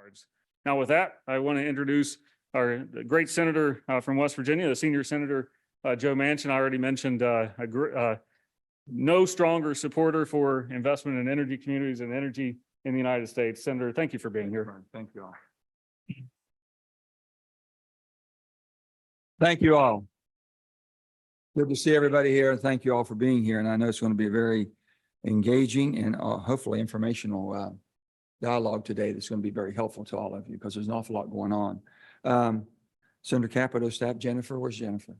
cards. Now with that, I want to introduce our great senator from West Virginia, the senior senator, Joe Manchin. I already mentioned no stronger supporter for investment in energy communities and energy in the United States. Senator, thank you for being here. Thank you all. Thank you all. Good to see everybody here, and thank you all for being here. And I know it's going to be a very engaging and hopefully informational dialogue today that's going to be very helpful to all of you because there's an awful lot going on. Senator Capito staff, Jennifer, where's Jennifer?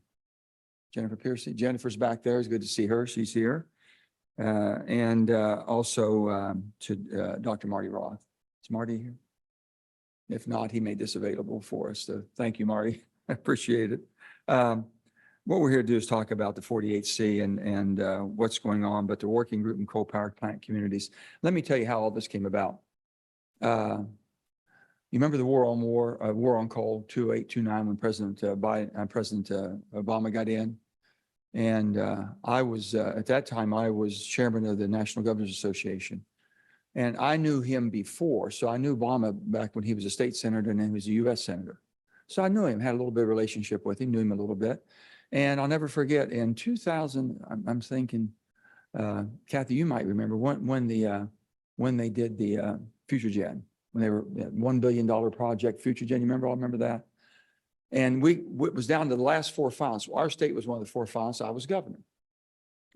Jennifer Piercy. Jennifer's back there. It's good to see her. She's here. And also to Dr. Marty Roth. Is Marty here? If not, he made this available for us. So thank you, Marty. I appreciate it. What we're here to do is talk about the 48C and what's going on, but the working group in coal power plant communities. Let me tell you how all this came about. You remember the war on coal, 2008, 2009, when President Obama got in? And I was, at that time, I was chairman of the National Governors Association. And I knew him before. So I knew Obama back when he was a state senator and then he was a US senator. So I knew him, had a little bit of relationship with him, knew him a little bit. And I'll never forget in 2000, I'm thinking, Kathy, you might remember when they did the Future Gen, when they were $1 billion project, Future Gen, you remember? I remember that. And it was down to the last four finalists. Our state was one of the four finalists. I was governor.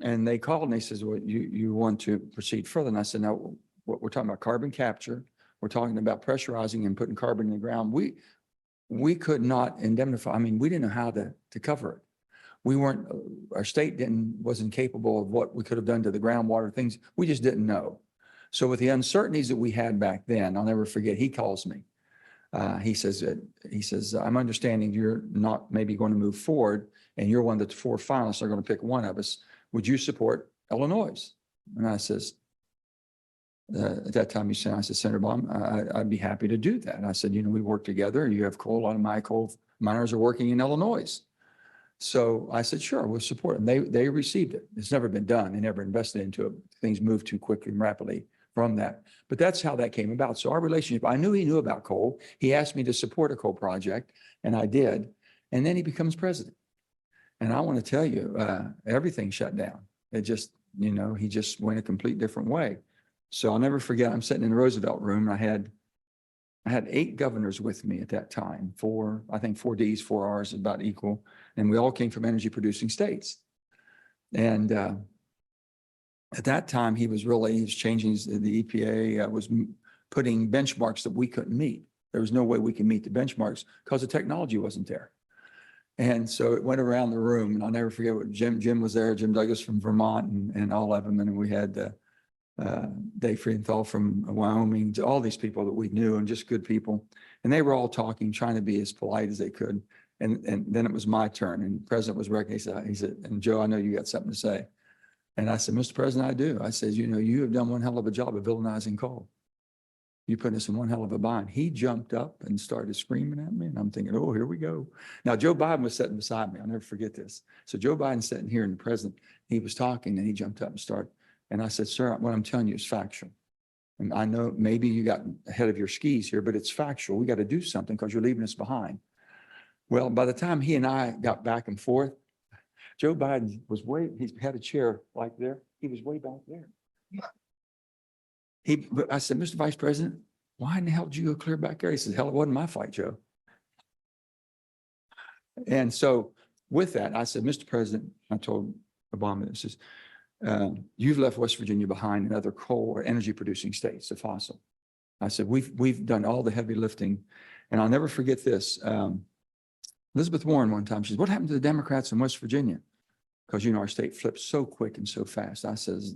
And they called and they says, well, you want to proceed further? And I said, no, we're talking about carbon capture. We're talking about pressurizing and putting carbon in the ground. We could not indemnify. I mean, we didn't know how to cover it. We weren't, our state wasn't capable of what we could have done to the groundwater things. We just didn't know. So with the uncertainties that we had back then, I'll never forget, he calls me. He says, I'm understanding you're not maybe going to move forward and you're one of the four finalists are going to pick one of us. Would you support Illinois? And I says, at that time, I said, Senator Baum, I'd be happy to do that. And I said, we work together. You have coal. A lot of my coal miners are working in Illinois. So I said, sure, we'll support them. They received it. It's never been done. They never invested into it. Things moved too quickly and rapidly from that. But that's how that came about. So our relationship, I knew he knew about coal. He asked me to support a coal project, and I did. And then he becomes president. And I want to tell you, everything shut down. It just, he just went a complete different way. So I'll never forget, I'm sitting in the Roosevelt room. And I had 8 governors with me at that time. I think 4 Ds, 4 Rs, about equal. And we all came from energy producing states. And at that time, he was changing the EPA, was putting benchmarks that we couldn't meet. There was no way we could meet the benchmarks because the technology wasn't there. And so it went around the room, and I'll never forget what Jim was there, Jim Douglas from Vermont, and all of them. And we had Dave Friedenthal from Wyoming, to all these people that we knew and just good people. And they were all talking, trying to be as polite as they could. And then it was my turn, and the president was recognized. He said, and Joe, I know you got something to say. And I said, Mr. President, I do. I said, you have done one hell of a job of villainizing coal. You put us in one hell of a bind. He jumped up and started screaming at me. And I'm thinking, oh, here we go. Now, Joe Biden was sitting beside me. I'll never forget this. So Joe Biden's sitting here, and the president, he was talking, and he jumped up and started. And I said, sir, what I'm telling you is factual. And I know maybe you got ahead of your skis here, but it's factual. We got to do something because you're leaving us behind. Well, by the time he and I got back and forth, Joe Biden was he had a chair like there. He was way back there. But I said, Mr. Vice President, why in the hell did you go clear back there? He said, hell, it wasn't my fight, Joe. And so with that, I said, Mr. President, I told Obama, this is, you've left West Virginia behind in other coal or energy producing states, the fossil. I said, we've done all the heavy lifting. And I'll never forget this. Elizabeth Warren one time, she said, what happened to the Democrats in West Virginia? Because, our state flipped so quick and so fast. I says,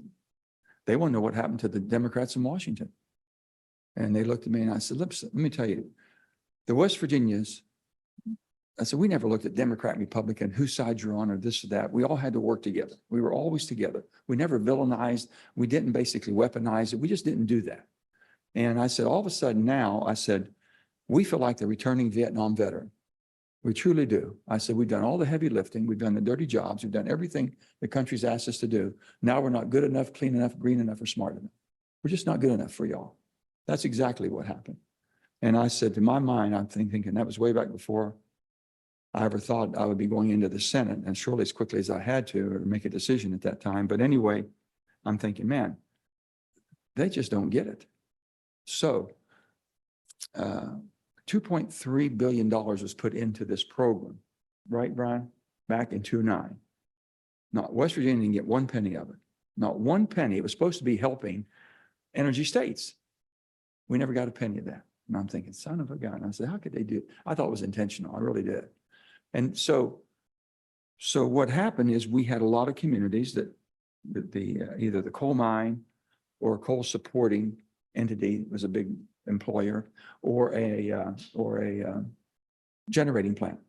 they want to know what happened to the Democrats in Washington. And they looked at me and I said, let me tell you, the West Virginians, I said, we never looked at Democrat, Republican, whose side you're on or this or that. We all had to work together. We were always together. We never villainized. We didn't basically weaponize it. We just didn't do that. And I said, all of a sudden now, I said, we feel like the returning Vietnam veteran. We truly do. I said, we've done all the heavy lifting. We've done the dirty jobs. We've done everything the country's asked us to do. Now we're not good enough, clean enough, green enough, or smart enough. We're just not good enough for y'all. That's exactly what happened. And I said, to my mind, I'm thinking that was way back before I ever thought I would be going into the Senate, and surely as quickly as I had to or make a decision at that time. But anyway, I'm thinking, man, they just don't get it. So $2.3 billion was put into this program, right, Brian? Back in 2009. Not West Virginia didn't get one penny of it. Not one penny. It was supposed to be helping energy states. We never got a penny of that. And I'm thinking, son of a gun. And I said, how could they do it? I thought it was intentional. I really did. And so what happened is we had a lot of communities that either the coal mine or a coal supporting entity was a big employer, or a generating plant.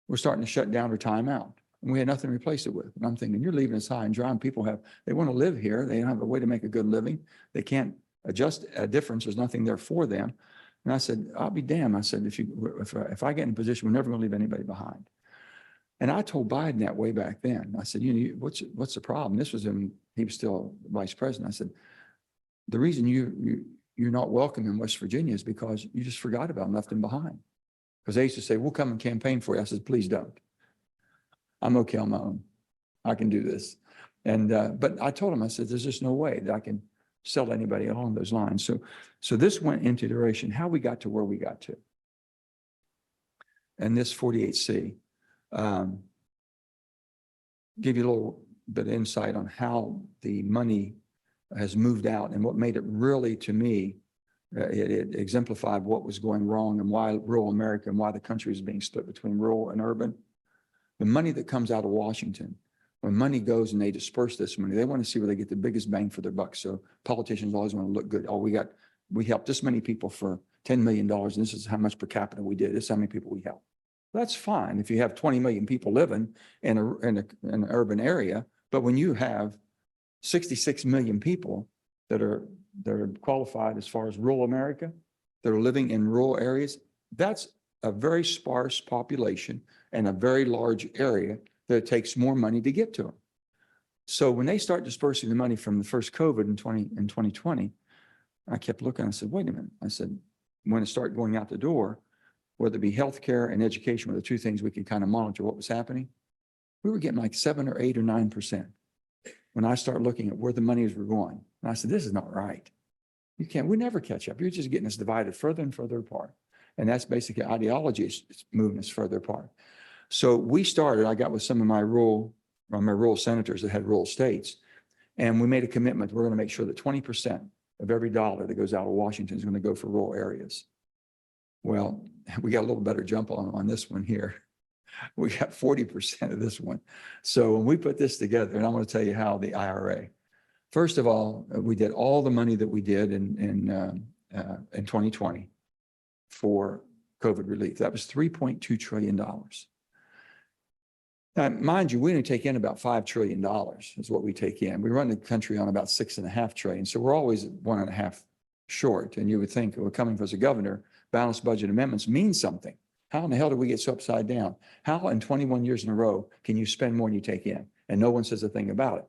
We're starting to shut down or time out. And we had nothing to replace it with. And I'm thinking, you're leaving us high and dry, and people they want to live here. They don't have a way to make a good living. They can't adjust a difference. There's nothing there for them. And I said, I'll be damned. I said, if I get in a position, we're never going to leave anybody behind. And I told Biden that way back then. I said, what's the problem? This was he was still vice president. I said, the reason you're not welcome in West Virginia is because you just forgot about them, left them behind. Because they used to say, we'll come and campaign for you. I said, please don't. I'm okay on my own. I can do this. And, but I told him, I said, there's just no way that I can sell to anybody along those lines. So this went into iteration, how we got to where we got to. And this 48C, give you a little bit of insight on how the money has moved out and what made it really, to me, it exemplified what was going wrong and why rural America and why the country is being split between rural and urban. The money that comes out of Washington, when money goes and they disperse this money, they want to see where they get the biggest bang for their buck. So politicians always want to look good. Oh, we helped this many people for $10 million, and this is how much per capita we did. This is how many people we helped. That's fine if you have 20 million people living in an urban area, but when you have 66 million people that are qualified as far as rural America, that are living in rural areas, that's a very sparse population and a very large area that it takes more money to get to them. So when they start dispersing the money from the first COVID in 2020, I kept looking, I said, wait a minute. I said, when it started going out the door, whether it be healthcare and education were the two things we could kind of monitor what was happening, we were getting like 7 or 8 or 9%. When I started looking at where the monies were going, and I said, this is not right. We never catch up. You're just getting us divided further and further apart. And that's basically ideology is moving us further apart. So we started, I got with some of my rural senators that had rural states, and we made a commitment. We're going to make sure that 20% of every dollar that goes out of Washington is going to go for rural areas. Well, we got a little better jump on this one here. We got 40% of this one. So when we put this together, and I'm going to tell you how the IRA, first of all, we did all the money that we did in 2020 for COVID relief. That was $3.2 trillion. Now, mind you, we only take in about $5 trillion is what we take in. We run the country on about $6.5 trillion. So we're always 1.5 short. And you would think, well, coming from as a governor, balanced budget amendments mean something. How in the hell did we get so upside down? How in 21 years in a row can you spend more than you take in? And no one says a thing about it.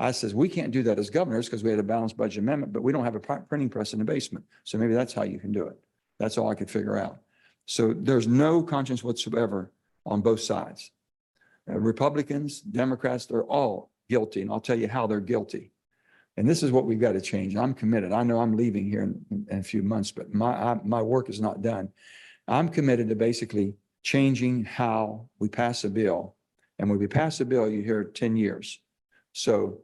I says, we can't do that as governors because we had a balanced budget amendment, but we don't have a printing press in the basement. So maybe that's how you can do it. That's all I could figure out. So there's no conscience whatsoever on both sides. Republicans, Democrats, they're all guilty. And I'll tell you how they're guilty. And this is what we've got to change. I'm committed. I know I'm leaving here in a few months, but my work is not done. I'm committed to basically changing how we pass a bill. And when we pass a bill, you hear 10 years. So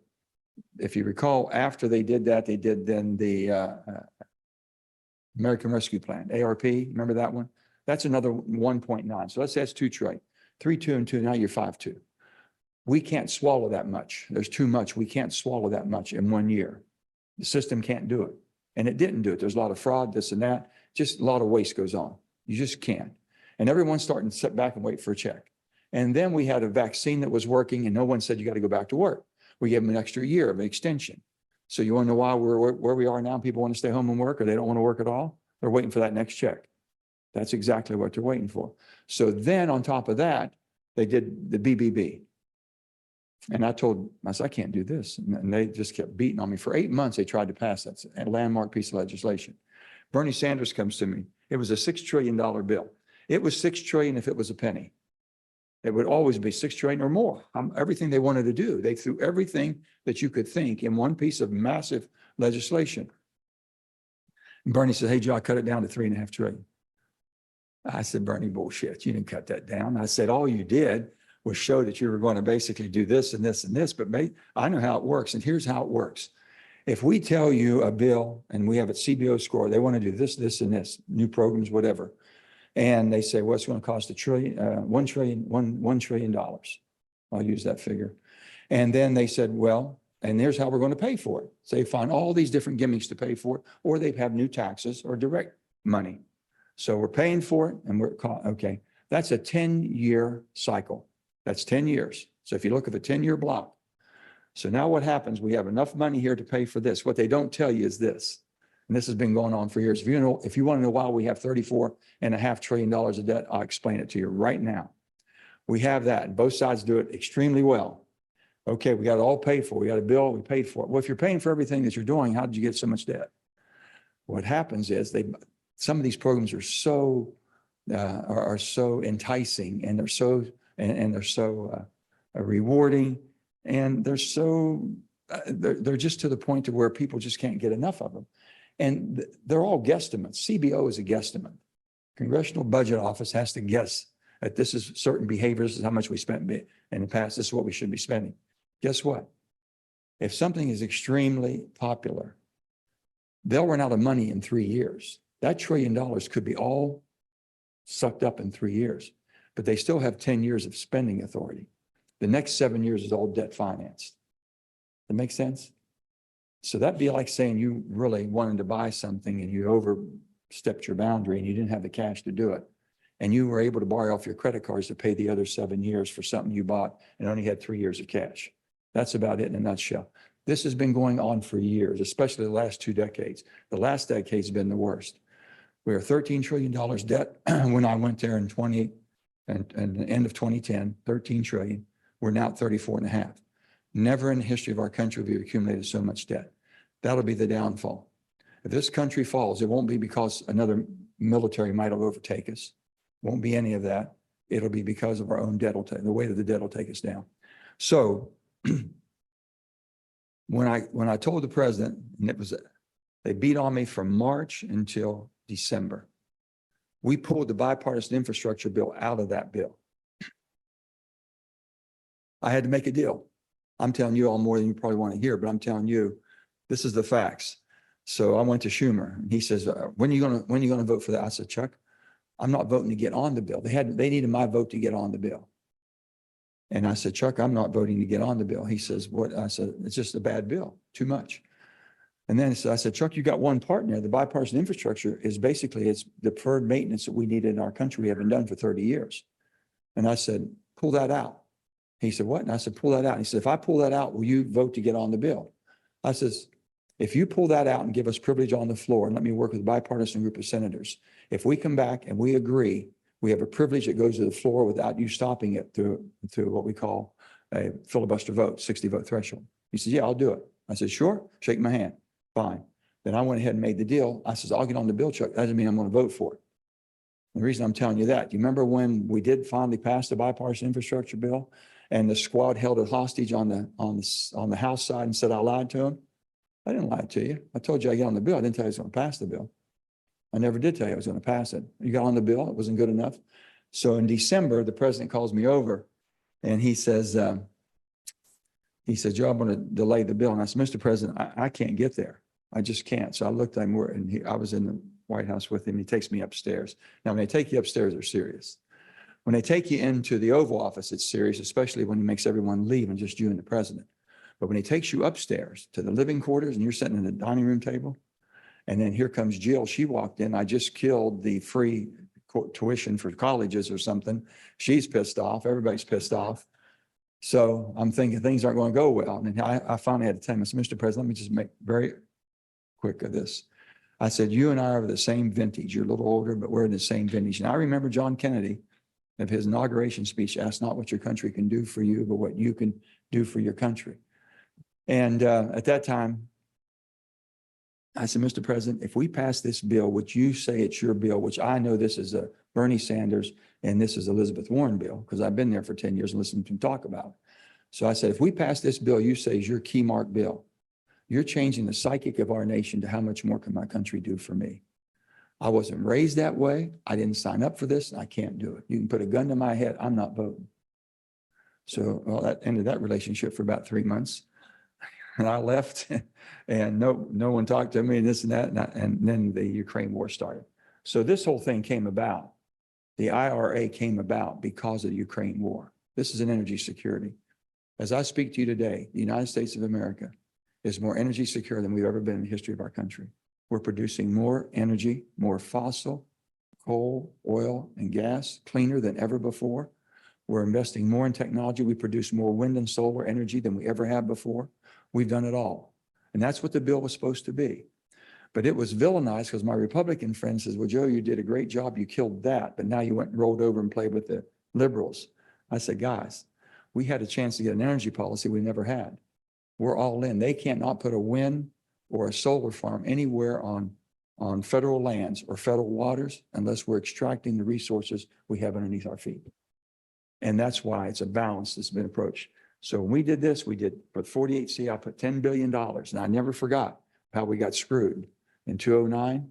if you recall, after they did that, they did then the American Rescue Plan, ARP, remember that one? That's another 1.9. So let's say that's 2 trillion, 3, 2, and 2, now you're 5.2. We can't swallow that much. There's too much. We can't swallow that much in 1 year. The system can't do it. And it didn't do it. There's a lot of fraud, this and that. Just a lot of waste goes on. You just can't. And everyone's starting to sit back and wait for a check. And then we had a vaccine that was working and no one said you got to go back to work. We gave them an extra year of an extension. So you want to know why we're where we are now? People want to stay home and work or they don't want to work at all? They're waiting for that next check. That's exactly what they're waiting for. So then on top of that, they did the BBB. And I told myself, I can't do this. And they just kept beating on me. For 8 months, they tried to pass that, a landmark piece of legislation. Bernie Sanders comes to me. It was a $6 trillion bill. It was $6 trillion if it was a penny. It would always be $6 trillion or more. Everything they wanted to do, they threw everything that you could think in one piece of massive legislation. And Bernie said, hey, Joe, I cut it down to $3.5 trillion. I said, Bernie, bullshit. You didn't cut that down. I said, all you did was show that you were going to basically do this and this and this, but I know how it works. And here's how it works. If we tell you a bill and we have a CBO score, they want to do this, this, and this, new programs, whatever. And they say, well, it's going to cost $1 trillion. I'll use that figure. And then they said, well, and here's how we're going to pay for it. So they find all these different gimmicks to pay for it, or they have new taxes or direct money. So we're paying for it and okay. That's a 10-year cycle. That's 10 years. So if you look at the 10-year block, so now what happens? We have enough money here to pay for this. What they don't tell you is this, and this has been going on for years. If you want to know why we have $34.5 trillion of debt, I'll explain it to you right now. We have that, and both sides do it extremely well. Okay, we got it all paid for. We got a bill, we paid for it. Well, if you're paying for everything that you're doing, how did you get so much debt? What happens is some of these programs are so enticing, and they're so rewarding, and they're just to the point to where people just can't get enough of them. And they're all guesstimates. CBO is a guesstimate. Congressional Budget Office has to guess that this is certain behaviors, this is how much we spent in the past, this is what we should be spending. Guess what? If something is extremely popular, they'll run out of money in 3 years. That $1 trillion could be all sucked up in 3 years, but they still have 10 years of spending authority. The next 7 years is all debt financed. That makes sense? So that'd be like saying you really wanted to buy something and you overstepped your boundary and you didn't have the cash to do it. And you were able to borrow off your credit cards to pay the other 7 years for something you bought and only had 3 years of cash. That's about it in a nutshell. This has been going on for years, especially the last 2 decades. The last decade's been the worst. We are $13 trillion debt when I went there in the end of 2010, 13 trillion. We're now at 34.5. Never in the history of our country have we accumulated so much debt. That'll be the downfall. If this country falls, it won't be because another military might overtake us. Won't be any of that. It'll be because of our own debt, the weight of the debt will take us down. So when I told the president, and they beat on me from March until December. We pulled the bipartisan infrastructure bill out of that bill. I had to make a deal. I'm telling you all more than you probably want to hear, but I'm telling you, this is the facts. So I went to Schumer and he says, when are you going to vote for that? I said, Chuck, I'm not voting to get on the bill. They needed my vote to get on the bill. And I said, Chuck, I'm not voting to get on the bill. He says, what? I said, it's just a bad bill, too much. And then I said, Chuck, you got one part in there. The bipartisan infrastructure is basically, it's deferred maintenance that we need in our country. We haven't done for 30 years. And I said, pull that out. He said, what? And I said, pull that out. And he said, if I pull that out, will you vote to get on the bill? I says, if you pull that out and give us privilege on the floor and let me work with a bipartisan group of senators, if we come back and we agree, we have a privilege that goes to the floor without you stopping it through what we call a filibuster vote, 60 vote threshold. He says, yeah, I'll do it. I said, sure, shake my hand. Fine. Then I went ahead and made the deal. I says, I'll get on the bill, Chuck. That doesn't mean I'm going to vote for it. The reason I'm telling you that, do you remember when we did finally pass the bipartisan infrastructure bill and the squad held it hostage on the House side and said I lied to him? I didn't lie to you. I told you I get on the bill. I didn't tell you I was going to pass the bill. I never did tell you I was going to pass it. You got on the bill. It wasn't good enough. So in December, the president calls me over and he says, Joe, I'm going to delay the bill. And I said, Mr. President, I can't get there. I just can't. So I looked at him and I was in the White House with him. He takes me upstairs. Now, when they take you upstairs, they're serious. When they take you into the Oval Office, it's serious, especially when he makes everyone leave and just you and the president. But when he takes you upstairs to the living quarters and you're sitting at the dining room table, and then here comes Jill. She walked in. I just killed the free tuition for colleges or something. She's pissed off. Everybody's pissed off. So I'm thinking things aren't going to go well. And I finally had to tell him, I said, Mr. President, let me just make very quick of this. I said, you and I are the same vintage. You're a little older, but we're in the same vintage. And I remember John Kennedy of his inauguration speech asked not what your country can do for you, but what you can do for your country. And at that time, I said, Mr. President, if we pass this bill, which you say it's your bill, which I know this is a Bernie Sanders and this is Elizabeth Warren bill, because I've been there for 10 years and listened to them talk about it. So I said, if we pass this bill, you say is your key mark bill, you're changing the psychic of our nation to how much more can my country do for me? I wasn't raised that way. I didn't sign up for this, and I can't do it. You can put a gun to my head, I'm not voting. So, well, that ended that relationship for about 3 months. And I left and no one talked to me and this and that. And then the Ukraine war started. So this whole thing came about. The IRA came about because of the Ukraine war. This is an energy security. As I speak to you today, the United States of America is more energy secure than we've ever been in the history of our country. We're producing more energy, more fossil, coal, oil, and gas, cleaner than ever before. We're investing more in technology. We produce more wind and solar energy than we ever have before. We've done it all. And that's what the bill was supposed to be. But it was villainized because my Republican friend says, well, Joe, you did a great job. You killed that. But now you went and rolled over and played with the liberals. I said, guys, we had a chance to get an energy policy we never had. We're all in. They can't not put a wind or a solar farm anywhere on federal lands or federal waters unless we're extracting the resources we have underneath our feet. And that's why it's a balance that's been approached. So when we did this, we did for 48C, I put $10 billion. And I never forgot how we got screwed in 2009.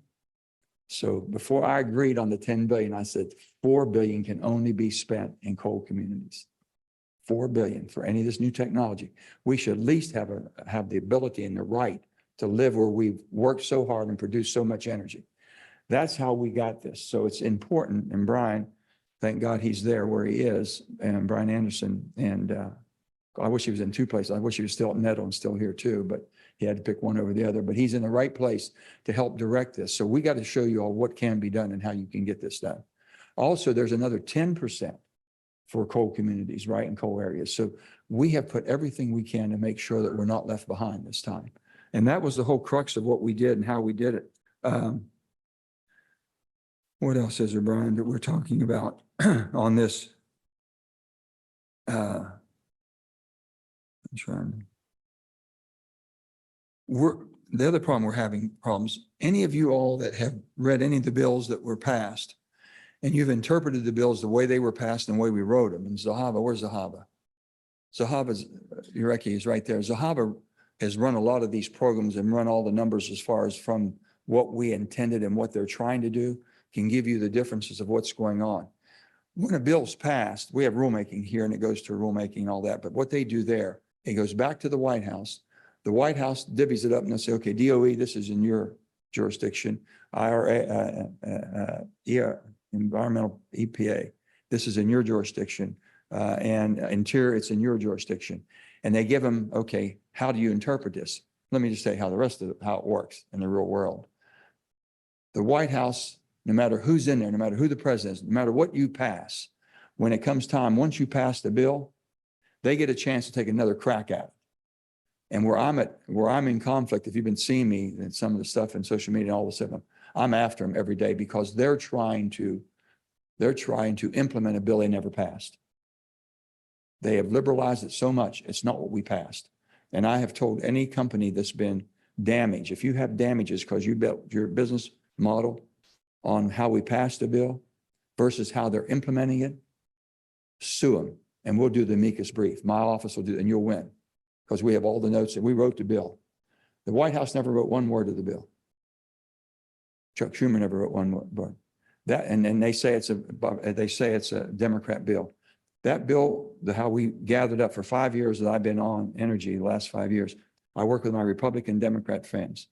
So before I agreed on the 10 billion, I said 4 billion can only be spent in coal communities. 4 billion for any of this new technology. We should at least have the ability and the right to live where we've worked so hard and produced so much energy. That's how we got this. So it's important. And Brian, thank God he's there where he is, and Brian Anderson. And I wish he was in two places. I wish he was still at Nettle and still here too, but he had to pick one over the other. But he's in the right place to help direct this. So we got to show you all what can be done and how you can get this done. Also, there's another 10% for coal communities, right, in coal areas. So we have put everything we can to make sure that we're not left behind this time. And that was the whole crux of what we did and how we did it. What else is there, Brian, that we're talking about on this? I'm trying. The other problem we're having problems. Any of you all that have read any of the bills that were passed, and you've interpreted the bills the way they were passed and the way we wrote them. And Zahava, where's Zahava? Zahaba's, Ureki is right there. Zahava has run a lot of these programs and run all the numbers as far as from what we intended and what they're trying to do, can give you the differences of what's going on. When a bill's passed, we have rulemaking here and it goes to rulemaking and all that. But what they do there, it goes back to the White House. The White House divvies it up and they say, okay, DOE, this is in your jurisdiction. IRA, environmental EPA, this is in your jurisdiction. And Interior, it's in your jurisdiction. And they give them, okay, how do you interpret this? Let me just say how it works in the real world. The White House, no matter who's in there, no matter who the president is, no matter what you pass, when it comes time, once you pass the bill, they get a chance to take another crack at it. And where I'm in conflict, if you've been seeing me and some of the stuff in social media and all this stuff, I'm after them every day because they're trying to implement a bill they never passed. They have liberalized it so much, it's not what we passed. And I have told any company that's been damaged, if you have damages because you built your business model on how we passed the bill versus how they're implementing it, sue them and we'll do the amicus brief. My office will do it and you'll win because we have all the notes and we wrote the bill. The White House never wrote one word of the bill. Chuck Schumer never wrote one word. That, and then they say it's a Democrat bill. That bill, how we gathered up for 5 years that I've been on energy, the last 5 years, I work with my Republican Democrat friends.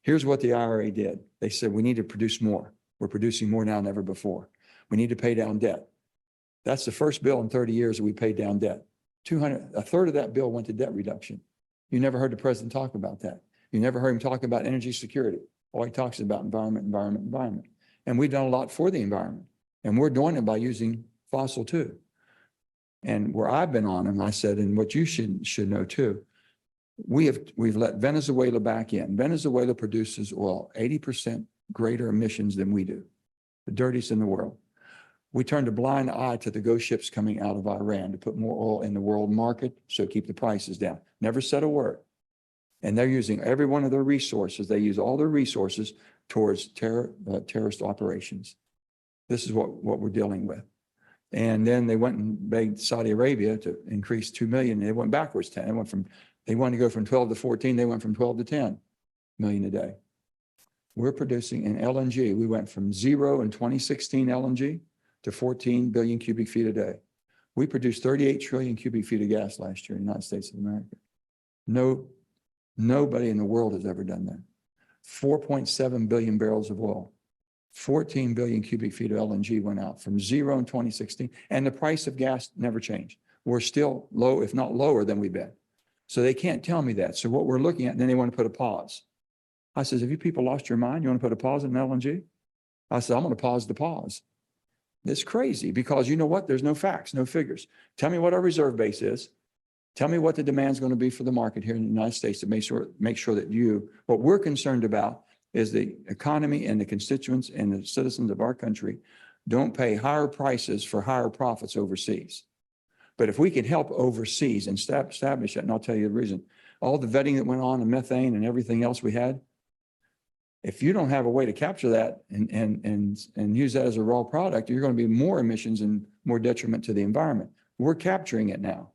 Here's what the IRA did. They said, we need to produce more. We're producing more now than ever before. We need to pay down debt. That's the first bill in 30 years that we paid down debt. A third of that bill went to debt reduction. You never heard the president talk about that. You never heard him talk about energy security. All he talks about environment. And we've done a lot for the environment. And we're doing it by using fossil too. And where I've been on, and I said, and what you should know too, we've let Venezuela back in. Venezuela produces oil 80% greater emissions than we do, the dirtiest in the world. We turned a blind eye to the ghost ships coming out of Iran to put more oil in the world market, so keep the prices down. Never said a word. And they're using every one of their resources. They use all their resources towards terrorist operations. This is what we're dealing with. And then they went and begged Saudi Arabia to increase 2 million. They went backwards 10. They wanted to go from 12 to 14. They went from 12 to 10 million a day. We're producing in LNG. We went from 0 in 2016 LNG to 14 billion cubic feet a day. We produced 38 trillion cubic feet of gas last year in the United States of America. Nobody in the world has ever done that. 4.7 billion barrels of oil. 14 billion cubic feet of LNG went out from 0 in 2016. And the price of gas never changed. We're still low, if not lower than we've been. So they can't tell me that. So what we're looking at, then they want to put a pause. I says, have you people lost your mind? You want to put a pause in LNG? I said, I'm going to pause the pause. It's crazy because you know what? There's no facts, no figures. Tell me what our reserve base is. Tell me what the demand is going to be for the market here in the United States to make sure that what we're concerned about is the economy and the constituents and the citizens of our country don't pay higher prices for higher profits overseas. But if we can help overseas and establish that, and I'll tell you the reason, all the vetting that went on and methane and everything else we had, if you don't have a way to capture that and use that as a raw product, you're going to be more emissions and more detriment to the environment. We're capturing it now.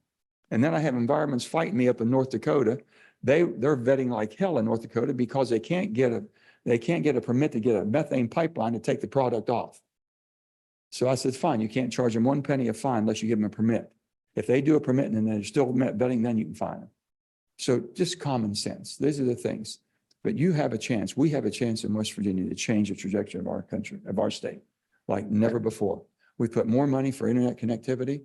And then I have environments fighting me up in North Dakota. They're vetting like hell in North Dakota because they can't get a permit to get a methane pipeline to take the product off. So I said, fine, you can't charge them 1 penny a fine unless you give them a permit. If they do a permit and then they're still vetting, then you can fine them. So just common sense. These are the things. But you have a chance. We have a chance in West Virginia to change the trajectory of our country, of our state, like never before. We put more money for internet connectivity.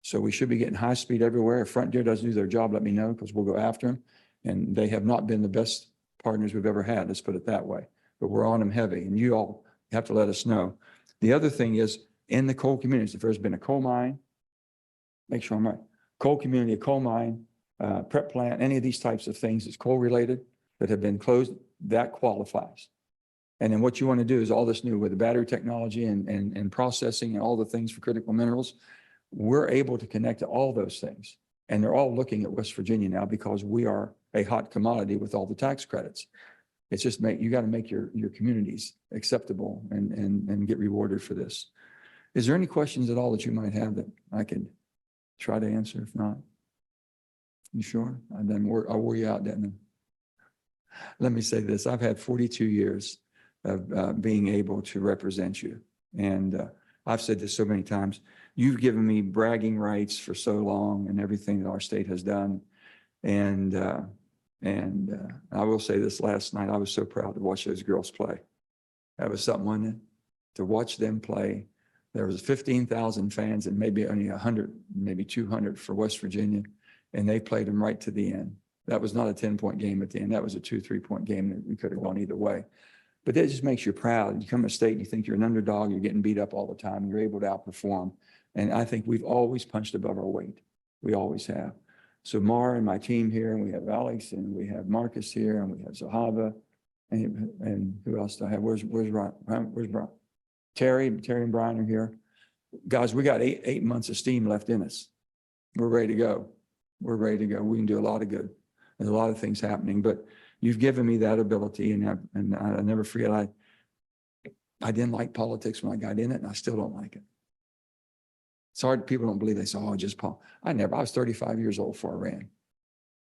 So we should be getting high speed everywhere. If Frontier doesn't do their job, let me know because we'll go after them. And they have not been the best partners we've ever had. Let's put it that way. But we're on them heavy and you all have to let us know. The other thing is in the coal communities, if there's been a coal mine, make sure I'm right, coal community, a coal mine, prep plant, any of these types of things that's coal related that have been closed, that qualifies. And then what you want to do is all this new with the battery technology and processing and all the things for critical minerals, we're able to connect to all those things. And they're all looking at West Virginia now because we are a hot commodity with all the tax credits. It's just you got to make your communities acceptable and get rewarded for this. Is there any questions at all that you might have that I could try to answer? If not, you sure? I wore you out, didn't I? Let me say this. I've had 42 years of being able to represent you. And I've said this so many times. You've given me bragging rights for so long and everything that our state has done. And I will say this, last night, I was so proud to watch those girls play. That was something, wasn't it? To watch them play. There was 15,000 fans and maybe only 100, maybe 200 for West Virginia. And they played them right to the end. That was not a 10-point game at the end. That was a 2-3-point game that we could have gone either way. But that just makes you proud. You come to state and you think you're an underdog, you're getting beat up all the time, and you're able to outperform. And I think we've always punched above our weight. We always have. So Mar and my team here, and we have Alex, and we have Marcus here, and we have Zahava, and who else do I have? Where's Brian? Where's Brian? Terry and Brian are here. Guys, we got eight months of steam left in us. We're ready to go. We're ready to go. We can do a lot of good. There's a lot of things happening, but you've given me that ability, and I never forget. I didn't like politics when I got in it, and I still don't like it. It's hard. People don't believe. They say, "Oh, just Paul." I was 35 years old before I ran.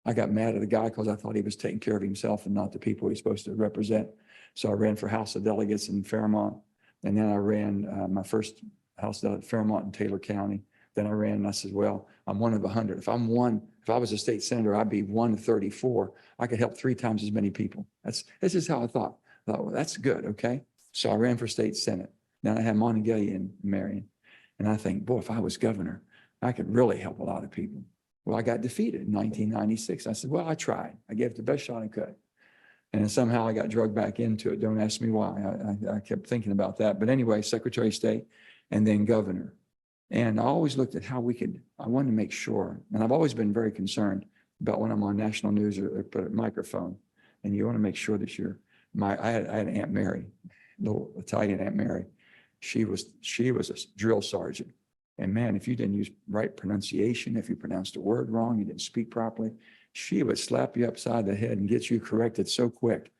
I got mad at a guy because I thought he was taking care of himself and not the people he's supposed to represent. So I ran for House of Delegates in Fairmont, and then I ran my first House Delegate Fairmont in Taylor County. Then I ran, and I said, "Well, I'm one of 100. If I was a state senator, I'd be 1 of 34. I could help 3 times as many people." This is how I thought. I thought, well, that's good, okay? So I ran for state senate. Then I had Montague and Marion. And I think, boy, if I was governor, I could really help a lot of people. Well, I got defeated in 1996. I said, well, I tried. I gave it the best shot I could. And then somehow I got drugged back into it. Don't ask me why. I kept thinking about that. But anyway, Secretary of State and then governor. And I always looked at how I wanted to make sure, and I've always been very concerned about when I'm on national news or put a microphone, and you want to make sure that I had an Aunt Mary, little Italian Aunt Mary. She was a drill sergeant. And man, if you didn't use right pronunciation, if you pronounced a word wrong, you didn't speak properly, she would slap you upside the head and get you corrected so quick.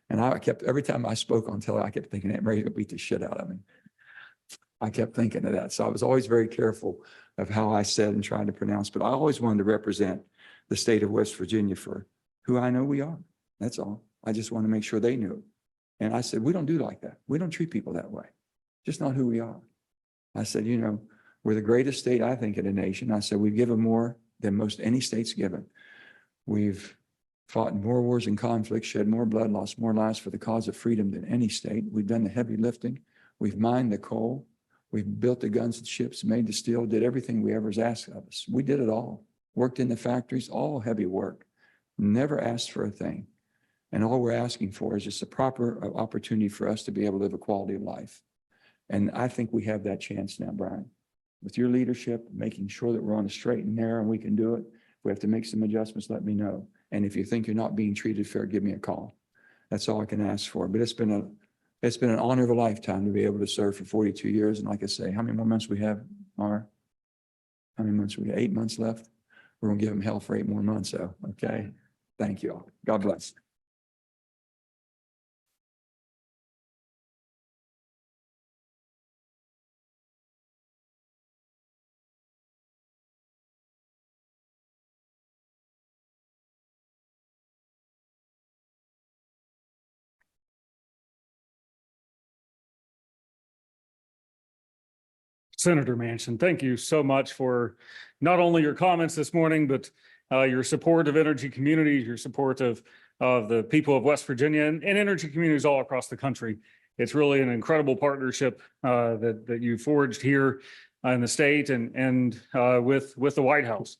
And I kept, every time I spoke on tele, I kept thinking, Aunt Mary would beat the shit out of me. I kept thinking of that. So I was always very careful of how I said and tried to pronounce, but I always wanted to represent the state of West Virginia for who I know we are. That's all. I just want to make sure they knew it. And I said, we don't do like that. We don't treat people that way. Just not who we are. I said, you know, we're the greatest state, I think, in the nation. I said, we've given more than most any state's given. We've fought in more wars and conflicts, shed more blood, lost more lives for the cause of freedom than any state. We've done the heavy lifting. We've mined the coal. We've built the guns and ships, made the steel, did everything we ever was asked of us. We did it all. Worked in the factories, all heavy work. Never asked for a thing. And all we're asking for is just a proper opportunity for us to be able to live a quality of life. And I think we have that chance now, Brian. With your leadership, making sure that we're on a straight and narrow and we can do it. If we have to make some adjustments, let me know. And if you think you're not being treated fair, give me a call. That's all I can ask for. But it's been an honor of a lifetime to be able to serve for 42 years. And like I say, how many more months we have, Mara? How many months we got? 8 months left. We're gonna give them hell for 8 more months. So, okay. Thank you all. God bless. Senator Manchin, thank you so much for not only your comments this morning, but your support of energy communities, your support of the people of West Virginia and energy communities all across the country. It's really an incredible partnership that you forged here in the state and with the White House.